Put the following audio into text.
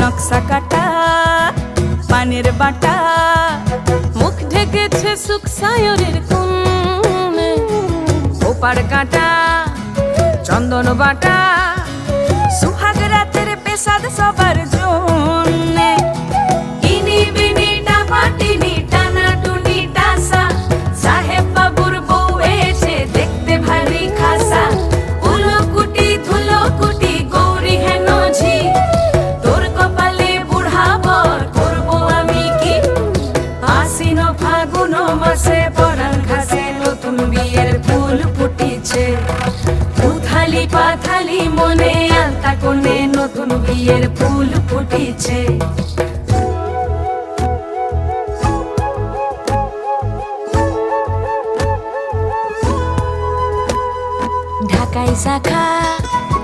নকশা কাটা পানের বাটা, মুখ ঢেকেছে সুখ সায়রের কোণে, ওপার কাটা চন্দন বাটা, সুহাগ রাতের পেশাদ সবার জন্যে। ইনি বিনি টাপাটিনি টানা টুনি টাসা, সাহেব বাবুর বউ এসে দেখতে ভারী খাসা, উলকুটি ধুলকুটি গৌরী হেন ঝি, তোর কপালে বুড়া বর করবো আমি কি। আশ্বিন ফাগুন মাসে পরাণ ঘাসে নতুন বিয়ের ফুল ফুটিছে, উথালি পাথালি মনে আলতা কোণে নতুন বিয়ের ফুল ফুটিছে। ঢাকাই শাখা